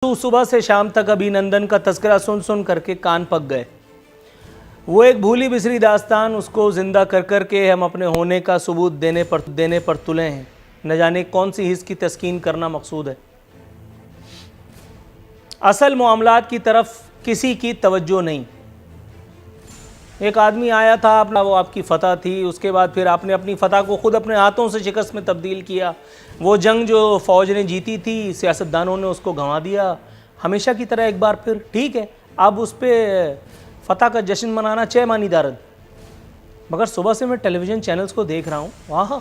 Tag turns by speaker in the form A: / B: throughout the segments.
A: सुबह से शाम तक अभिनंदन का तस्करा सुन सुन करके कान पक गए। वो एक भूली बिसरी दास्तान, उसको जिंदा कर कर के हम अपने होने का सबूत देने पर तुले हैं। न जाने कौन सी हिस्स की तस्कीन करना मकसूद है। असल मामलात की तरफ किसी की तवज्जो नहीं। एक आदमी आया था, अपना वो आपकी फ़तह थी, उसके बाद फिर आपने अपनी फ़तह को ख़ुद अपने हाथों से शिकस्त में तब्दील किया। वो जंग जो फ़ौज ने जीती थी, सियासतदानों ने उसको गंवा दिया। हमेशा की तरह एक बार फिर ठीक है, अब उस पर फ़तह का जश्न मनाना चे मानी दारद। मगर सुबह से मैं टेलीविज़न चैनल्स को देख रहा हूँ, वाह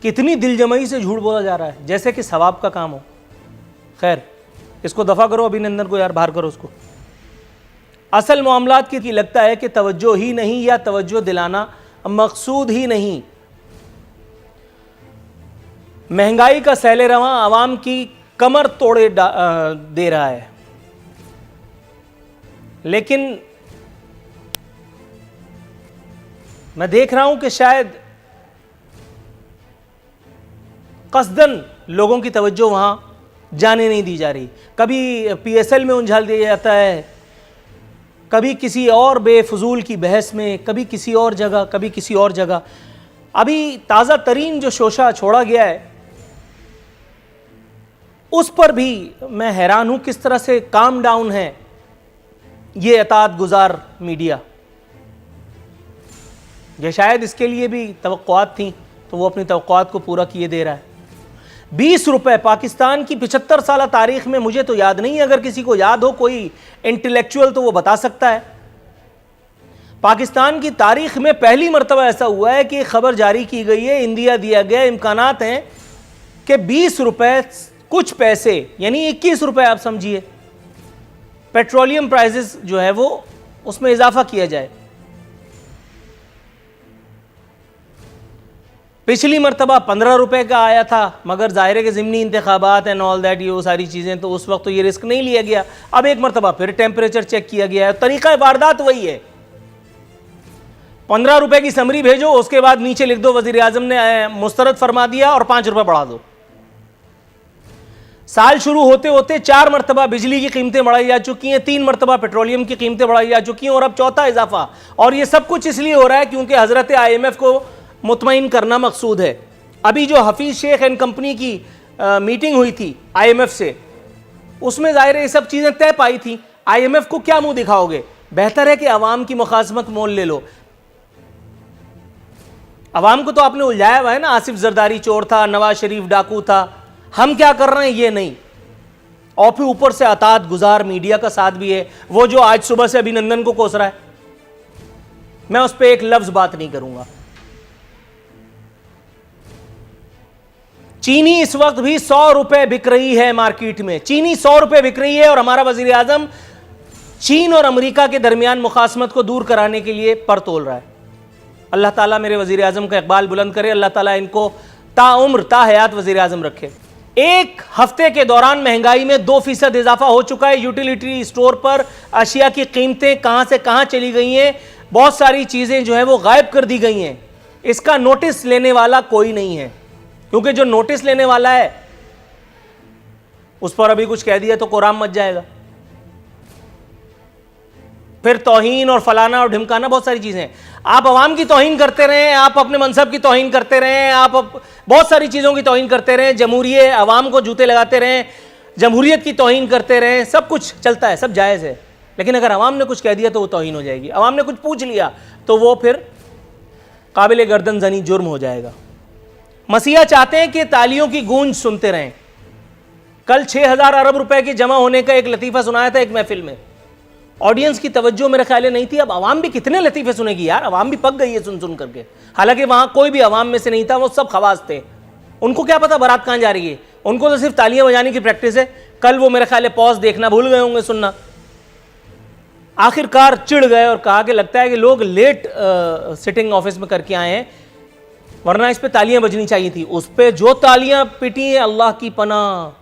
A: कितनी दिलजमई से झूठ बोला जा रहा है, जैसे कि सवाब का काम हो। खैर, इसको दफ़ा करो, अभिनंदन को यार बाहर करो उसको। असल मामलात की लगता है कि तवज्जो ही नहीं या तवज्जो दिलाना मकसूद ही नहीं। महंगाई का सैले रवां आवाम की कमर तोड़े दे रहा है, लेकिन मैं देख रहा हूं कि शायद कसदन लोगों की तवज्जो वहां जाने नहीं दी जा रही। कभी पीएसएल में उलझा दिया जाता है, कभी किसी और बेफजूल की बहस में, कभी किसी और जगह, कभी किसी और जगह। अभी ताज़ा तरीन जो शोशा छोड़ा गया है उस पर भी मैं हैरान हूं किस तरह से काम डाउन है ये अतात गुजार मीडिया। ये शायद इसके लिए भी तवक्कुआत थी, तो वो अपनी तवक्कुआत को पूरा किए दे रहा है। 20 रुपए पाकिस्तान की 75 साल तारीख में, मुझे तो याद नहीं, अगर किसी को याद हो कोई इंटेलेक्चुअल तो वो बता सकता है। पाकिस्तान की तारीख में पहली मर्तबा ऐसा हुआ है कि खबर जारी की गई है, इंदिया दिया गया, इम्कानात हैं कि 20 रुपए कुछ पैसे यानी 21 रुपए आप समझिए, पेट्रोलियम प्राइसेस जो है वो उसमें इजाफा किया जाए। पिछली मरतबा 15 रुपए का आया था, मगर ज़ाहिर के ज़िमनी इंतखाबात एंड ऑल दैट, ये वो सारी चीज़ें, तो उस वक्त तो ये रिस्क नहीं लिया गया। अब एक मरतबा फिर टेम्परेचर चेक किया गया है। तरीका वारदात वही है, 15 रुपए की समरी भेजो, उसके बाद नीचे लिख दो वज़ीर आज़म ने मुस्तरद फरमा दिया और 5 रुपए बढ़ा दो। साल शुरू होते होते 4 मरतबा बिजली की कीमतें बढ़ाई जा चुकी हैं, 3 मरतबा पेट्रोलियम की कीमतें बढ़ाई जा चुकी हैं और अब चौथा इजाफा। और ये सब कुछ इसलिए हो रहा है क्योंकि हज़रत IMF को मुतमईन करना मकसूद है। अभी जो हफीज़ शेख एंड कंपनी की मीटिंग हुई थी IMF से, उसमें ज़ाहिर ये सब चीज़ें तय पाई थी। IMF को क्या मुंह दिखाओगे? बेहतर है कि अवाम की मुखासमत मोल ले लो। अवाम को तो आपने उलझाया हुआ है ना, आसिफ जरदारी चोर था, नवाज शरीफ डाकू था, हम क्या कर रहे हैं ये नहीं। और फिर ऊपर से अतात गुजार मीडिया का साथ भी है, वो जो आज सुबह से अभिनंदन को कोस रहा है। मैं उस पर एक लफ्ज बात नहीं करूंगा। चीनी इस वक्त भी 100 रुपए बिक रही है मार्केट में, चीनी 100 रुपए बिक रही है और हमारा वजीर आजम चीन और अमेरिका के दरमियान मुखासमत को दूर कराने के लिए पर तोल रहा है। अल्लाह ताला मेरे वजीर आजम का इकबाल बुलंद करे, अल्लाह ताला इनको ताउम्र ताहयात वजीर आजम रखे। एक हफ्ते के दौरान महंगाई में 2% इजाफा हो चुका है। यूटिलिटी स्टोर पर अशिया की कीमतें कहां से कहां चली गई हैं, बहुत सारी चीजें जो है वो गायब कर दी गई हैं। इसका नोटिस लेने वाला कोई नहीं है, क्योंकि जो नोटिस लेने वाला है उस पर अभी कुछ कह दिया तो कोराम मच जाएगा। फिर तौहीन और फलाना और ढिमकाना, बहुत सारी चीजें। आप अवाम की तौहीन करते रहें, आप अपने मनसब की तौहीन करते रहें, आप बहुत सारी चीजों की तौहीन करते रहें, जमहूरियत अवाम को जूते लगाते रहें, जमहूरियत की तौहीन करते रहें, सब कुछ चलता है, सब जायज़ है। लेकिन अगर अवाम ने कुछ कह दिया तो वो तौहीन हो जाएगी। अवाम ने कुछ पूछ लिया तो वो फिर काबिल गर्दन जनी जुर्म हो जाएगा। मसीहा चाहते हैं कि तालियों की गूंज सुनते रहें। कल 6000 अरब रुपए के जमा होने का एक लतीफ़ा सुनाया था एक महफिल में। ऑडियंस की तवज्जो मेरे ख्याल नहीं थी। अब अवाम भी कितने लतीफ़े सुनेगी यार, अवाम भी पक गई है सुन सुन करके। हालांकि वहां कोई भी अवाम में से नहीं था, वो सब खवास थे। उनको क्या पता बारात कहां जा रही है, उनको तो सिर्फ तालियां बजाने की प्रैक्टिस है। कल वो मेरे ख्याल पॉज देखना भूल गए होंगे सुनना। आखिरकार चिढ़ गए और कहा कि लगता है कि लोग लेट सिटिंग ऑफिस में करके आए हैं, वरना इस पे तालियां बजनी चाहिए थी। उस पे जो तालियां पिटी हैं, अल्लाह की पनाह।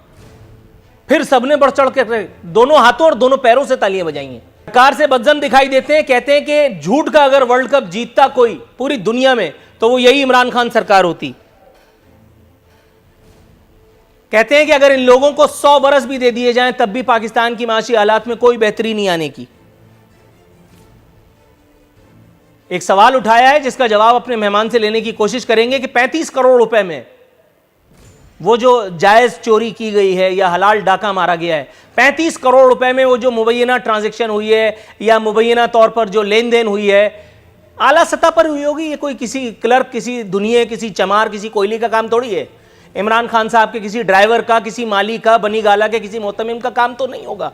A: फिर सबने बढ़ चढ़ के दोनों हाथों और दोनों पैरों से तालियां बजाई हैं। सरकार से बदजन दिखाई देते हैं, कहते हैं कि झूठ का अगर वर्ल्ड कप जीतता कोई पूरी दुनिया में तो वो यही इमरान खान सरकार होती। कहते हैं कि अगर इन लोगों को 100 बरस भी दे दिए जाएं तब भी पाकिस्तान की माशी हालात में कोई बेहतरी नहीं आने की। एक सवाल उठाया है जिसका जवाब अपने मेहमान से लेने की कोशिश करेंगे कि 35 करोड़ रुपए में वो जो जायज चोरी की गई है या हलाल डाका मारा गया है, 35 करोड़ रुपए में वो जो मुबैना ट्रांजैक्शन हुई है या मुबैना तौर पर जो लेन देन हुई है, आला सतह पर हुई होगी। ये कोई किसी क्लर्क, किसी दुनिया, किसी चमार, किसी कोयली का काम थोड़ी है। इमरान खान साहब के किसी ड्राइवर का, किसी माली का, बनी गाला के किसी मोहतमिम का काम तो नहीं होगा।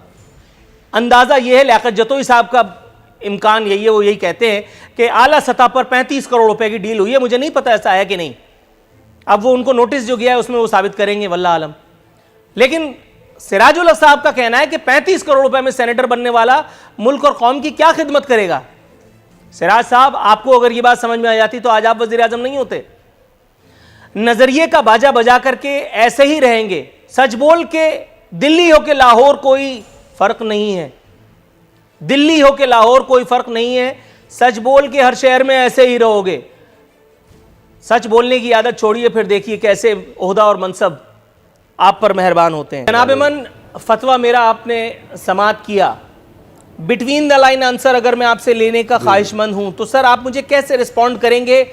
A: अंदाजा यह है, लियाकत जतोई साहब का इम्कान यही है, वो यही कहते हैं कि आला सतह पर 35 करोड़ रुपए की डील हुई है। मुझे नहीं पता ऐसा है कि नहीं, अब वो उनको नोटिस जो गया है उसमें वो साबित करेंगे, वल्लाह आलम। लेकिन सिराजुल हक साहब का कहना है कि 35 करोड़ रुपए में सेनेटर बनने वाला मुल्क और कौम की क्या खिदमत करेगा। सिराज साहब, आपको अगर ये बात समझ में आ जाती तो आज आप वजीर आजम नहीं होते। नजरिए का बाजा बजा करके ऐसे ही रहेंगे। सच बोल के दिल्ली हो के लाहौर कोई फर्क नहीं है, दिल्ली हो के लाहौर कोई फर्क नहीं है। सच बोल के हर शहर में ऐसे ही रहोगे। सच बोलने की आदत छोड़िए, फिर देखिए कैसे ओहदा और मनसब आप पर मेहरबान होते हैं। जनाब मन, फतवा मेरा आपने समात किया, बिटवीन द लाइन आंसर अगर मैं आपसे लेने का ख्वाहिशमंद हूं तो सर आप मुझे कैसे रिस्पॉन्ड करेंगे?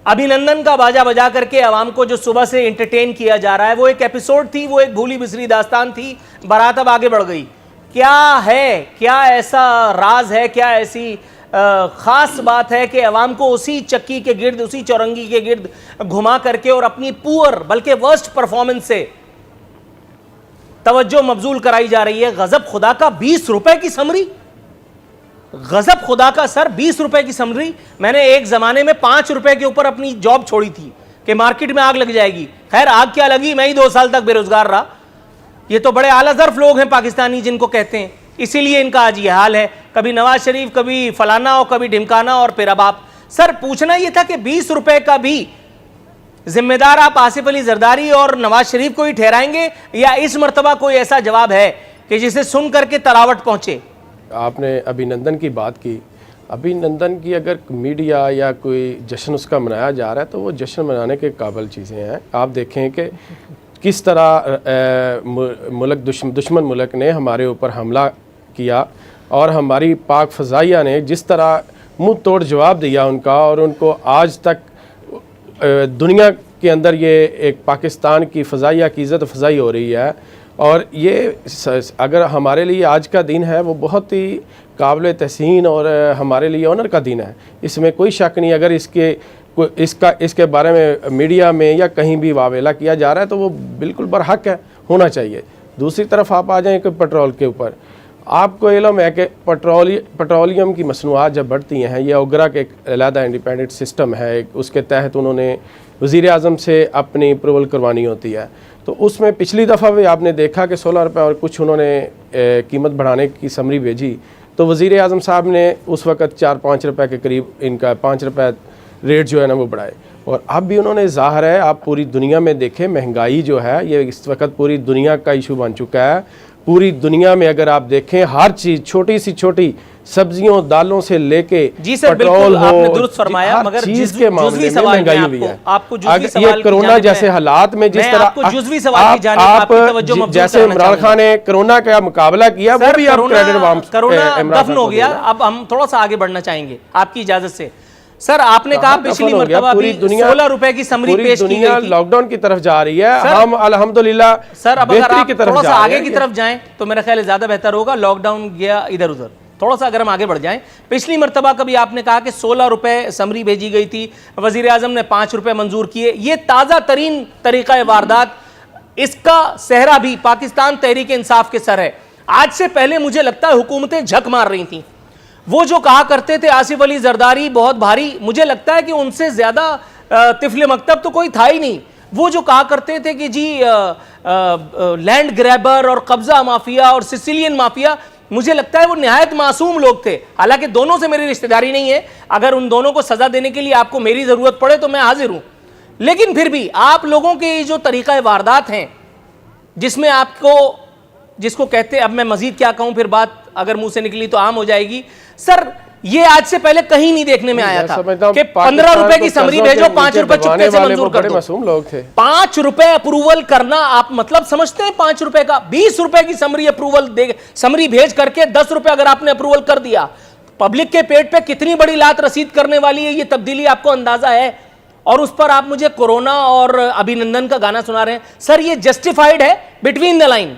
A: अभिनंदन का बाजा बजा करके आवाम को जो सुबह से एंटरटेन किया जा रहा है, वो एक एपिसोड थी, वो एक भूली बिसरी दास्तान थी, बारात अब आगे बढ़ गई। क्या है, क्या ऐसा राज है, क्या ऐसी खास बात है कि अवाम को उसी चक्की के गिर्द, उसी चौरंगी के गिर्द घुमा करके और अपनी पुअर बल्कि वर्स्ट परफॉर्मेंस से तवज्जो मबजूल कराई जा रही है। गजब खुदा का 20 रुपए की समरी, गजब खुदा का सर 20 रुपए की समरी। मैंने एक जमाने में 5 रुपए के ऊपर अपनी जॉब छोड़ी थी कि मार्केट में आग लग जाएगी। खैर आग क्या लगी, मैं ही 2 साल तक बेरोजगार रहा। ये तो बड़े आला ज़र्फ लोग हैं पाकिस्तानी जिनको कहते हैं, इसीलिए इनका आज ये हाल है। कभी नवाज शरीफ, कभी फलाना और कभी ढिमकाना और फिर अब आप। सर पूछना यह था कि 20 रुपए का भी जिम्मेदार आप आसिफ अली जरदारी और नवाज शरीफ को ही ठहराएंगे या इस मर्तबा कोई ऐसा जवाब है कि जिसे सुन करके तरावट पहुंचे?
B: आपने अभिनंदन की बात की। अभिनंदन की अगर मीडिया या कोई जश्न उसका मनाया जा रहा है तो वो जश्न मनाने के काबिल चीज़ें हैं। आप देखें कि किस तरह मुल्क दुश्मन मुल्क ने हमारे ऊपर हमला किया और हमारी पाक फ़ज़ाइया ने जिस तरह मुंह तोड़ जवाब दिया उनका, और उनको आज तक दुनिया के अंदर ये एक पाकिस्तान की फ़ज़ाइया की इज़्ज़त फ़ज़ाई हो रही है। और ये अगर हमारे लिए आज का दिन है वो बहुत ही काबिल तहसीन और हमारे लिए ऑनर का दिन है, इसमें कोई शक नहीं। अगर इसके बारे में मीडिया में या कहीं भी वावेला किया जा रहा है तो वो बिल्कुल बरहक है, होना चाहिए। दूसरी तरफ आप आ जाएँ कि पेट्रोल के ऊपर, आपको इल्म है कि पेट्रोलियम की मसनूआत जब बढ़ती हैं, ये ओगरा के एक अलहदा इंडिपेंडेंट सिस्टम है, उसके तहत उन्होंने वज़ीर आज़म से अपनी अप्रूवल करवानी होती है। तो उसमें पिछली दफ़ा भी आपने देखा कि 16 रुपये और कुछ उन्होंने कीमत बढ़ाने की समरी भेजी, तो वज़ीर आज़म साहब ने उस वक़्त 4-5 रुपये के करीब इनका 5 रुपये रेट जो है ना वो बढ़ाए। और अब भी उन्होंने, ज़ाहिर है आप पूरी दुनिया में देखें, महंगाई जो है ये इस वक्त पूरी दुनिया का इशू बन चुका है। पूरी दुनिया में अगर आप देखें हर चीज़, छोटी सी छोटी सब्जियों दालों से लेके पेट्रोल हो,
A: आपने दुरुस्त फरमाया, मगर
B: चीज के मामले में महंगाई हुई है।
A: आपको
B: ये कोरोना जैसे हालात में जिस तरह जैसे इमरान खान ने कोरोना का मुकाबला किया, वो भी आप
A: कोरोना दफन हो गया। अब हम थोड़ा सा आगे बढ़ना चाहेंगे आपकी इजाजत से। सर आपने कहा पिछली मर्तबा भी 16 रुपए की समरी पेश की गई थी,
B: लॉकडाउन की तरफ जा रही है। हम अल्हम्दुलिल्लाह
A: सर अब अगर आप थोड़ा सा आगे की तरफ जाएं तो मेरा ख्याल ज्यादा बेहतर होगा। लॉकडाउन गया इधर उधर, थोड़ा सा अगर हम आगे बढ़ जाएं। पिछली मर्तबा कभी आपने कहा कि 16 रुपए समरी भेजी गई थी, वजीर आजम ने 5 रुपए मंजूर किए। ये ताज़ा तरीन तरीका वारदात, इसका सेहरा भी पाकिस्तान तहरीक इंसाफ के सर है। आज से पहले मुझे लगता है हुकूमतें झक मार रही थी। वो जो कहा करते थे आसिफ अली जरदारी बहुत भारी, मुझे लगता है कि उनसे ज्यादा तिफले मकतब तो कोई था ही नहीं। वो जो कहा करते थे कि जी लैंड ग्रैबर और कब्जा माफिया और सिसिलियन माफिया, मुझे लगता है वो निहायत मासूम लोग थे। हालांकि दोनों से मेरी रिश्तेदारी नहीं है, अगर उन दोनों को सजा देने के लिए आपको मेरी जरूरत पड़े तो मैं हाजिर हूं। लेकिन फिर भी आप लोगों के जो तरीका वारदात हैं, जिसमें आपको, जिसको कहते, अब मैं मजीद क्या कहूं, फिर बात अगर मुंह से निकली तो आम हो जाएगी। सर ये आज से पहले कहीं नहीं देखने में आया था कि 15 रुपए की समरी भेजो, 5 रुपए चुपके से मंजूर कर दो।
B: मासूम लोग थे।
A: 5 रुपए अप्रूवल करना आप मतलब समझते हैं? 5 रुपए का 20 रुपए की समरी अप्रूवल दे, समरी भेज करके 10 रुपए अगर आपने अप्रूवल कर दिया, पब्लिक के पेट पे कितनी बड़ी लात रसीद करने वाली है ये तब्दीली, आपको अंदाजा है? और उस पर आप मुझे कोरोना और अभिनंदन का गाना सुना रहे हैं। सर ये जस्टिफाइड है बिटवीन द लाइन।